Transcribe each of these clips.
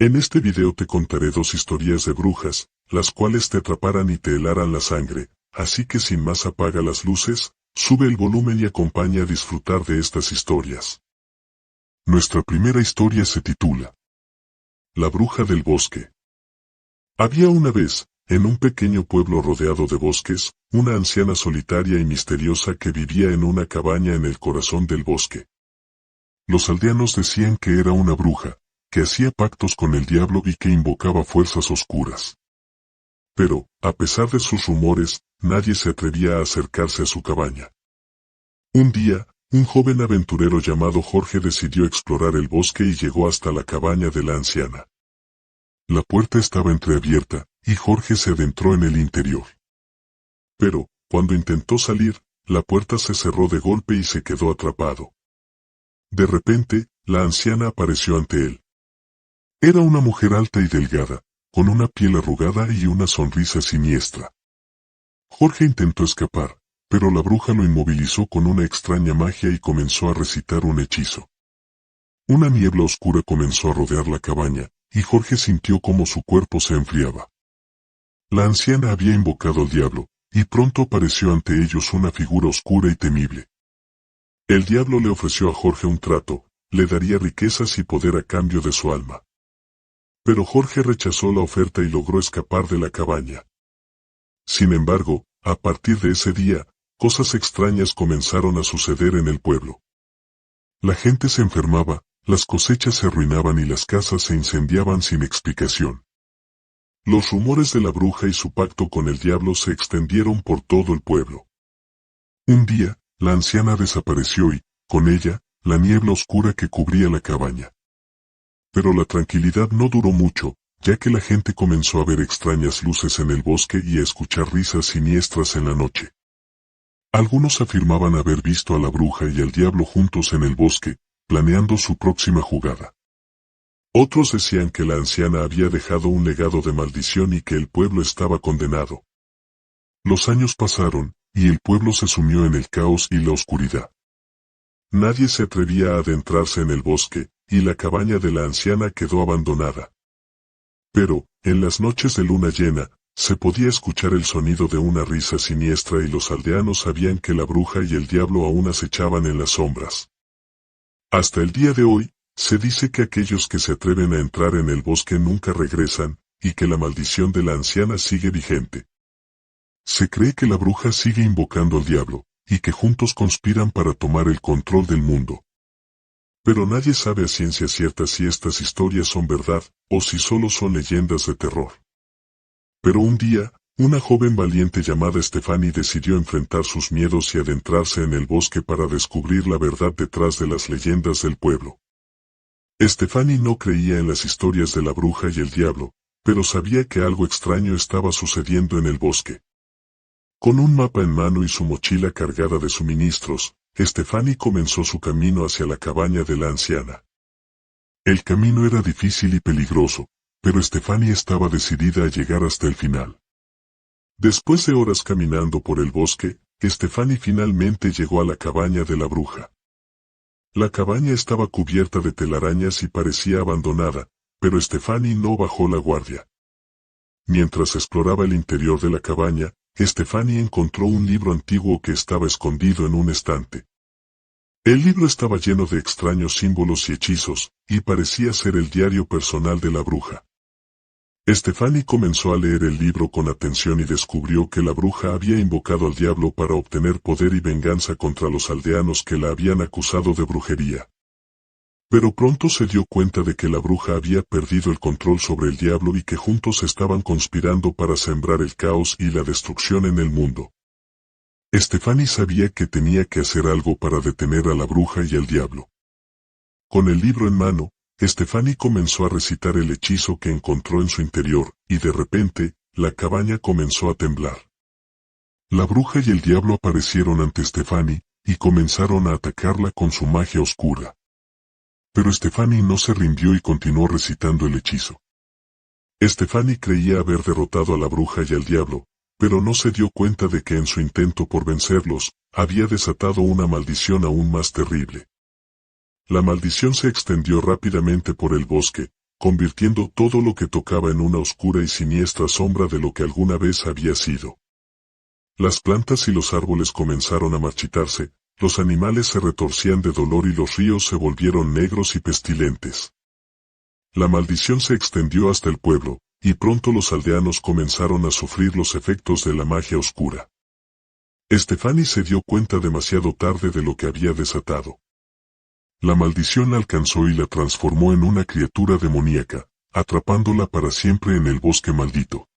En este video te contaré dos historias de brujas, las cuales te atraparán y te helarán la sangre, así que sin más apaga las luces, sube el volumen y acompaña a disfrutar de estas historias. Nuestra primera historia se titula La bruja del bosque. Había una vez, en un pequeño pueblo rodeado de bosques, una anciana solitaria y misteriosa que vivía en una cabaña en el corazón del bosque. Los aldeanos decían que era una bruja, que hacía pactos con el diablo y que invocaba fuerzas oscuras. Pero, a pesar de sus rumores, nadie se atrevía a acercarse a su cabaña. Un día, un joven aventurero llamado Jorge decidió explorar el bosque y llegó hasta la cabaña de la anciana. La puerta estaba entreabierta, y Jorge se adentró en el interior. Pero, cuando intentó salir, la puerta se cerró de golpe y se quedó atrapado. De repente, la anciana apareció ante él. Era una mujer alta y delgada, con una piel arrugada y una sonrisa siniestra. Jorge intentó escapar, pero la bruja lo inmovilizó con una extraña magia y comenzó a recitar un hechizo. Una niebla oscura comenzó a rodear la cabaña, y Jorge sintió cómo su cuerpo se enfriaba. La anciana había invocado al diablo, y pronto apareció ante ellos una figura oscura y temible. El diablo le ofreció a Jorge un trato, le daría riquezas y poder a cambio de su alma. Pero Jorge rechazó la oferta y logró escapar de la cabaña. Sin embargo, a partir de ese día, cosas extrañas comenzaron a suceder en el pueblo. La gente se enfermaba, las cosechas se arruinaban y las casas se incendiaban sin explicación. Los rumores de la bruja y su pacto con el diablo se extendieron por todo el pueblo. Un día, la anciana desapareció y, con ella, la niebla oscura que cubría la cabaña. Pero la tranquilidad no duró mucho, ya que la gente comenzó a ver extrañas luces en el bosque y a escuchar risas siniestras en la noche. Algunos afirmaban haber visto a la bruja y al diablo juntos en el bosque, planeando su próxima jugada. Otros decían que la anciana había dejado un legado de maldición y que el pueblo estaba condenado. Los años pasaron, y el pueblo se sumió en el caos y la oscuridad. Nadie se atrevía a adentrarse en el bosque, y la cabaña de la anciana quedó abandonada. Pero, en las noches de luna llena, se podía escuchar el sonido de una risa siniestra y los aldeanos sabían que la bruja y el diablo aún acechaban en las sombras. Hasta el día de hoy, se dice que aquellos que se atreven a entrar en el bosque nunca regresan, y que la maldición de la anciana sigue vigente. Se cree que la bruja sigue invocando al diablo, y que juntos conspiran para tomar el control del mundo. Pero nadie sabe a ciencia cierta si estas historias son verdad, o si solo son leyendas de terror. Pero un día, una joven valiente llamada Stephanie decidió enfrentar sus miedos y adentrarse en el bosque para descubrir la verdad detrás de las leyendas del pueblo. Stephanie no creía en las historias de la bruja y el diablo, pero sabía que algo extraño estaba sucediendo en el bosque. Con un mapa en mano y su mochila cargada de suministros, Stephanie comenzó su camino hacia la cabaña de la anciana. El camino era difícil y peligroso, pero Stephanie estaba decidida a llegar hasta el final. Después de horas caminando por el bosque, Stephanie finalmente llegó a la cabaña de la bruja. La cabaña estaba cubierta de telarañas y parecía abandonada, pero Stephanie no bajó la guardia. Mientras exploraba el interior de la cabaña, Stephanie encontró un libro antiguo que estaba escondido en un estante. El libro estaba lleno de extraños símbolos y hechizos, y parecía ser el diario personal de la bruja. Stephanie comenzó a leer el libro con atención y descubrió que la bruja había invocado al diablo para obtener poder y venganza contra los aldeanos que la habían acusado de brujería. Pero pronto se dio cuenta de que la bruja había perdido el control sobre el diablo y que juntos estaban conspirando para sembrar el caos y la destrucción en el mundo. Stephanie sabía que tenía que hacer algo para detener a la bruja y al diablo. Con el libro en mano, Stephanie comenzó a recitar el hechizo que encontró en su interior, y de repente, la cabaña comenzó a temblar. La bruja y el diablo aparecieron ante Stephanie, y comenzaron a atacarla con su magia oscura. Pero Stephanie no se rindió y continuó recitando el hechizo. Stephanie creía haber derrotado a la bruja y al diablo, pero no se dio cuenta de que en su intento por vencerlos, había desatado una maldición aún más terrible. La maldición se extendió rápidamente por el bosque, convirtiendo todo lo que tocaba en una oscura y siniestra sombra de lo que alguna vez había sido. Las plantas y los árboles comenzaron a marchitarse, los animales se retorcían de dolor y los ríos se volvieron negros y pestilentes. La maldición se extendió hasta el pueblo, y pronto los aldeanos comenzaron a sufrir los efectos de la magia oscura. Stefani se dio cuenta demasiado tarde de lo que había desatado. La maldición la alcanzó y la transformó en una criatura demoníaca, atrapándola para siempre en el bosque maldito.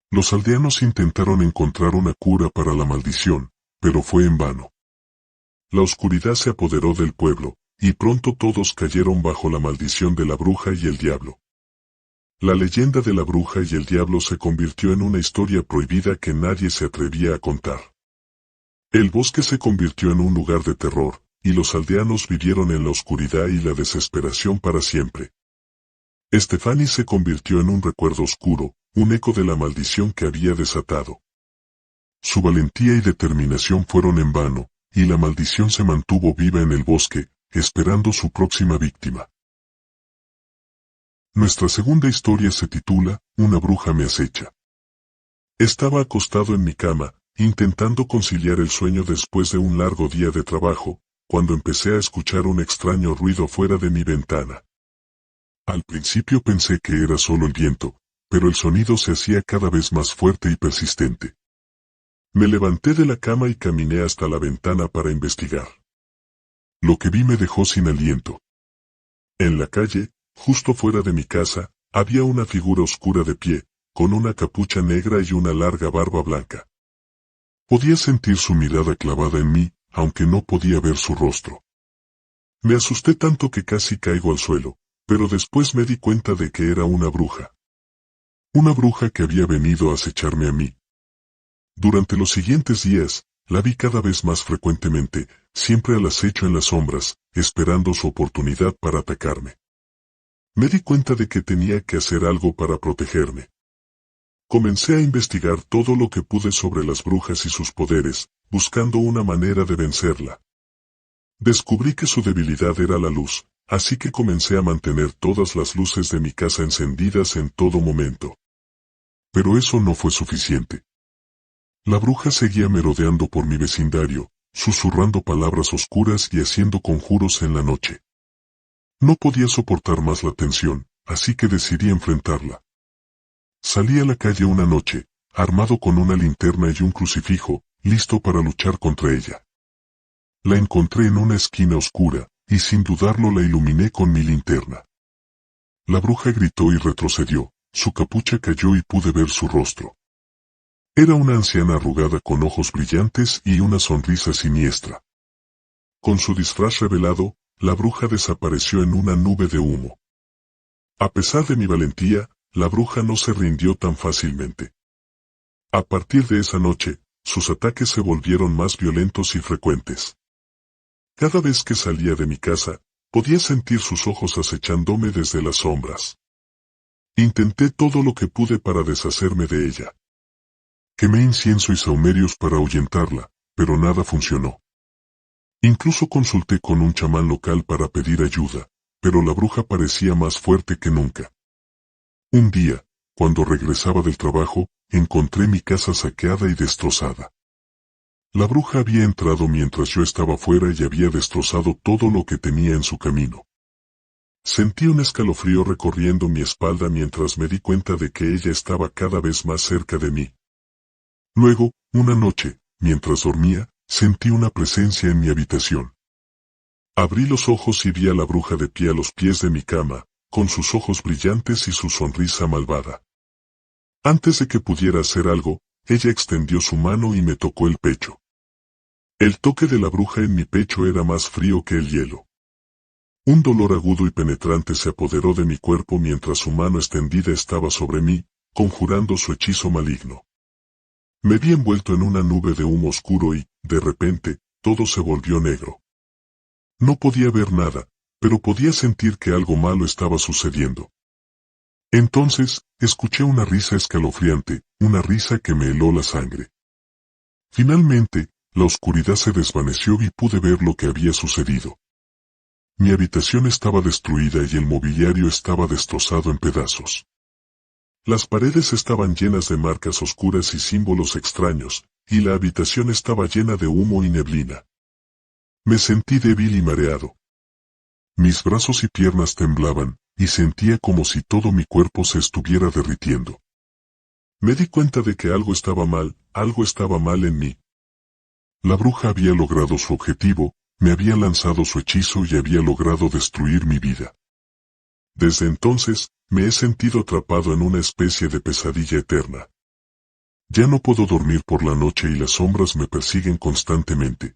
Los aldeanos intentaron encontrar una cura para la maldición, pero fue en vano. La oscuridad se apoderó del pueblo, y pronto todos cayeron bajo la maldición de la bruja y el diablo. La leyenda de la bruja y el diablo se convirtió en una historia prohibida que nadie se atrevía a contar. El bosque se convirtió en un lugar de terror, y los aldeanos vivieron en la oscuridad y la desesperación para siempre. Stefani se convirtió en un recuerdo oscuro, un eco de la maldición que había desatado. Su valentía y determinación fueron en vano, y la maldición se mantuvo viva en el bosque, esperando su próxima víctima. Nuestra segunda historia se titula, Una bruja me acecha. Estaba acostado en mi cama, intentando conciliar el sueño después de un largo día de trabajo, cuando empecé a escuchar un extraño ruido fuera de mi ventana. Al principio pensé que era solo el viento, pero el sonido se hacía cada vez más fuerte y persistente. Me levanté de la cama y caminé hasta la ventana para investigar. Lo que vi me dejó sin aliento. En la calle, justo fuera de mi casa, había una figura oscura de pie, con una capucha negra y una larga barba blanca. Podía sentir su mirada clavada en mí, aunque no podía ver su rostro. Me asusté tanto que casi caigo al suelo, pero después me di cuenta de que era una bruja. Una bruja que había venido a acecharme a mí. Durante los siguientes días, la vi cada vez más frecuentemente, siempre al acecho en las sombras, esperando su oportunidad para atacarme. Me di cuenta de que tenía que hacer algo para protegerme. Comencé a investigar todo lo que pude sobre las brujas y sus poderes, buscando una manera de vencerla. Descubrí que su debilidad era la luz, así que comencé a mantener todas las luces de mi casa encendidas en todo momento. Pero eso no fue suficiente. La bruja seguía merodeando por mi vecindario, susurrando palabras oscuras y haciendo conjuros en la noche. No podía soportar más la tensión, así que decidí enfrentarla. Salí a la calle una noche, armado con una linterna y un crucifijo, listo para luchar contra ella. La encontré en una esquina oscura, y sin dudarlo la iluminé con mi linterna. La bruja gritó y retrocedió, su capucha cayó y pude ver su rostro. Era una anciana arrugada con ojos brillantes y una sonrisa siniestra. Con su disfraz revelado, la bruja desapareció en una nube de humo. A pesar de mi valentía, la bruja no se rindió tan fácilmente. A partir de esa noche, sus ataques se volvieron más violentos y frecuentes. Cada vez que salía de mi casa, podía sentir sus ojos acechándome desde las sombras. Intenté todo lo que pude para deshacerme de ella. Quemé incienso y sahumerios para ahuyentarla, pero nada funcionó. Incluso consulté con un chamán local para pedir ayuda, pero la bruja parecía más fuerte que nunca. Un día, cuando regresaba del trabajo, encontré mi casa saqueada y destrozada. La bruja había entrado mientras yo estaba fuera y había destrozado todo lo que tenía en su camino. Sentí un escalofrío recorriendo mi espalda mientras me di cuenta de que ella estaba cada vez más cerca de mí. Luego, una noche, mientras dormía, sentí una presencia en mi habitación. Abrí los ojos y vi a la bruja de pie a los pies de mi cama, con sus ojos brillantes y su sonrisa malvada. Antes de que pudiera hacer algo, ella extendió su mano y me tocó el pecho. El toque de la bruja en mi pecho era más frío que el hielo. Un dolor agudo y penetrante se apoderó de mi cuerpo mientras su mano extendida estaba sobre mí, conjurando su hechizo maligno. Me vi envuelto en una nube de humo oscuro y, de repente, todo se volvió negro. No podía ver nada, pero podía sentir que algo malo estaba sucediendo. Entonces, escuché una risa escalofriante, una risa que me heló la sangre. Finalmente, la oscuridad se desvaneció y pude ver lo que había sucedido. Mi habitación estaba destruida y el mobiliario estaba destrozado en pedazos. Las paredes estaban llenas de marcas oscuras y símbolos extraños, y la habitación estaba llena de humo y neblina. Me sentí débil y mareado. Mis brazos y piernas temblaban, y sentía como si todo mi cuerpo se estuviera derritiendo. Me di cuenta de que algo estaba mal en mí. La bruja había logrado su objetivo, me había lanzado su hechizo y había logrado destruir mi vida. Desde entonces, me he sentido atrapado en una especie de pesadilla eterna. Ya no puedo dormir por la noche y las sombras me persiguen constantemente.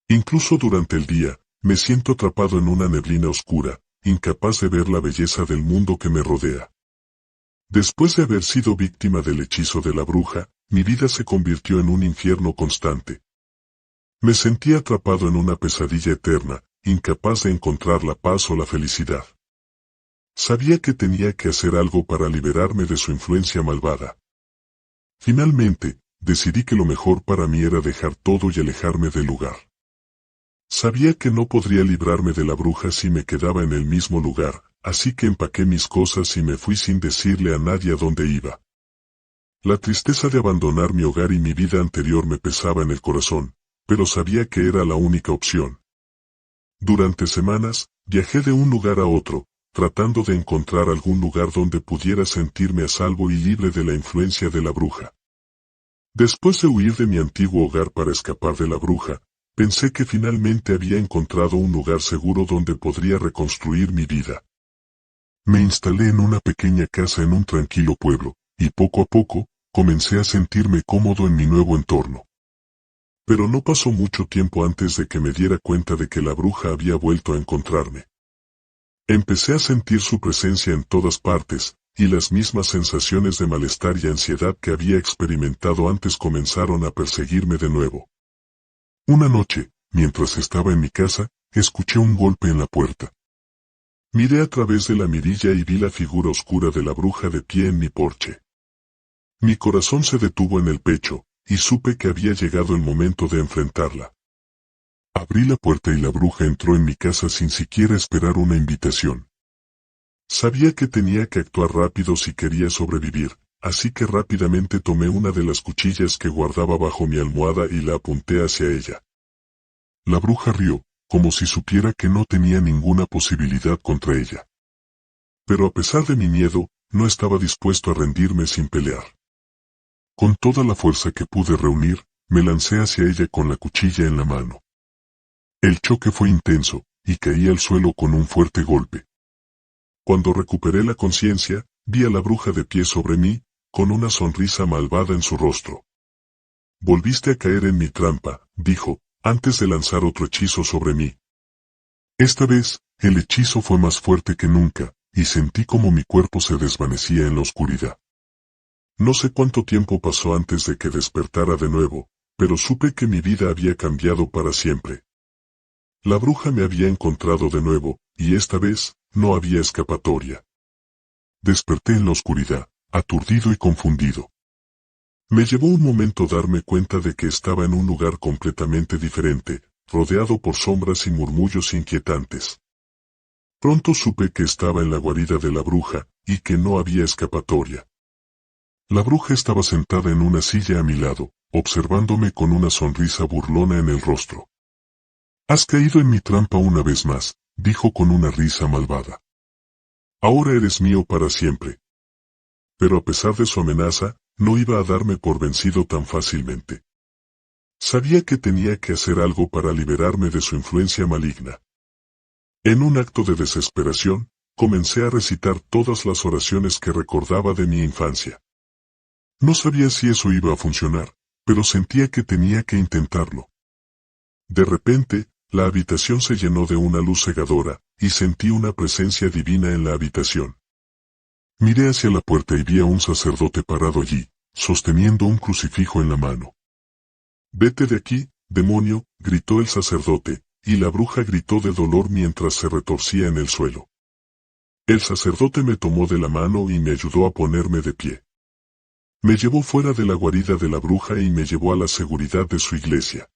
Incluso durante el día, me siento atrapado en una neblina oscura, incapaz de ver la belleza del mundo que me rodea. Después de haber sido víctima del hechizo de la bruja, mi vida se convirtió en un infierno constante. Me sentí atrapado en una pesadilla eterna, incapaz de encontrar la paz o la felicidad. Sabía que tenía que hacer algo para liberarme de su influencia malvada. Finalmente, decidí que lo mejor para mí era dejar todo y alejarme del lugar. Sabía que no podría librarme de la bruja si me quedaba en el mismo lugar, así que empaqué mis cosas y me fui sin decirle a nadie a dónde iba. La tristeza de abandonar mi hogar y mi vida anterior me pesaba en el corazón, pero sabía que era la única opción. Durante semanas, viajé de un lugar a otro, tratando de encontrar algún lugar donde pudiera sentirme a salvo y libre de la influencia de la bruja. Después de huir de mi antiguo hogar para escapar de la bruja, pensé que finalmente había encontrado un lugar seguro donde podría reconstruir mi vida. Me instalé en una pequeña casa en un tranquilo pueblo, y poco a poco, comencé a sentirme cómodo en mi nuevo entorno. Pero no pasó mucho tiempo antes de que me diera cuenta de que la bruja había vuelto a encontrarme. Empecé a sentir su presencia en todas partes, y las mismas sensaciones de malestar y ansiedad que había experimentado antes comenzaron a perseguirme de nuevo. Una noche, mientras estaba en mi casa, escuché un golpe en la puerta. Miré a través de la mirilla y vi la figura oscura de la bruja de pie en mi porche. Mi corazón se detuvo en el pecho, y supe que había llegado el momento de enfrentarla. Abrí la puerta y la bruja entró en mi casa sin siquiera esperar una invitación. Sabía que tenía que actuar rápido si quería sobrevivir, así que rápidamente tomé una de las cuchillas que guardaba bajo mi almohada y la apunté hacia ella. La bruja rió, como si supiera que no tenía ninguna posibilidad contra ella. Pero a pesar de mi miedo, no estaba dispuesto a rendirme sin pelear. Con toda la fuerza que pude reunir, me lancé hacia ella con la cuchilla en la mano. El choque fue intenso, y caí al suelo con un fuerte golpe. Cuando recuperé la conciencia, vi a la bruja de pie sobre mí, con una sonrisa malvada en su rostro. «Volviste a caer en mi trampa», dijo, antes de lanzar otro hechizo sobre mí. Esta vez, el hechizo fue más fuerte que nunca, y sentí como mi cuerpo se desvanecía en la oscuridad. No sé cuánto tiempo pasó antes de que despertara de nuevo, pero supe que mi vida había cambiado para siempre. La bruja me había encontrado de nuevo, y esta vez, no había escapatoria. Desperté en la oscuridad, aturdido y confundido. Me llevó un momento darme cuenta de que estaba en un lugar completamente diferente, rodeado por sombras y murmullos inquietantes. Pronto supe que estaba en la guarida de la bruja, y que no había escapatoria. La bruja estaba sentada en una silla a mi lado, observándome con una sonrisa burlona en el rostro. «Has caído en mi trampa una vez más», dijo con una risa malvada. «Ahora eres mío para siempre». Pero a pesar de su amenaza, no iba a darme por vencido tan fácilmente. Sabía que tenía que hacer algo para liberarme de su influencia maligna. En un acto de desesperación, comencé a recitar todas las oraciones que recordaba de mi infancia. No sabía si eso iba a funcionar, pero sentía que tenía que intentarlo. De repente, la habitación se llenó de una luz cegadora, y sentí una presencia divina en la habitación. Miré hacia la puerta y vi a un sacerdote parado allí, sosteniendo un crucifijo en la mano. «Vete de aquí, demonio», gritó el sacerdote, y la bruja gritó de dolor mientras se retorcía en el suelo. El sacerdote me tomó de la mano y me ayudó a ponerme de pie. Me llevó fuera de la guarida de la bruja y me llevó a la seguridad de su iglesia.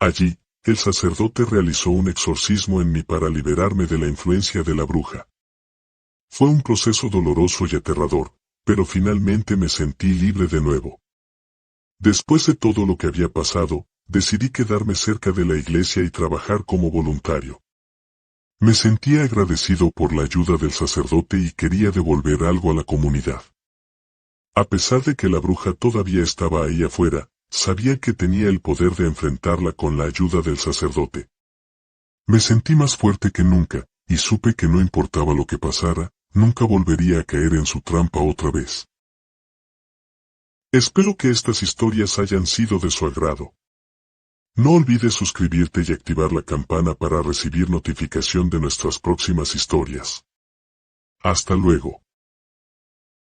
Allí, el sacerdote realizó un exorcismo en mí para liberarme de la influencia de la bruja. Fue un proceso doloroso y aterrador, pero finalmente me sentí libre de nuevo. Después de todo lo que había pasado, decidí quedarme cerca de la iglesia y trabajar como voluntario. Me sentía agradecido por la ayuda del sacerdote y quería devolver algo a la comunidad. A pesar de que la bruja todavía estaba ahí afuera, sabía que tenía el poder de enfrentarla con la ayuda del sacerdote. Me sentí más fuerte que nunca, y supe que no importaba lo que pasara, nunca volvería a caer en su trampa otra vez. Espero que estas historias hayan sido de su agrado. No olvides suscribirte y activar la campana para recibir notificación de nuestras próximas historias. Hasta luego.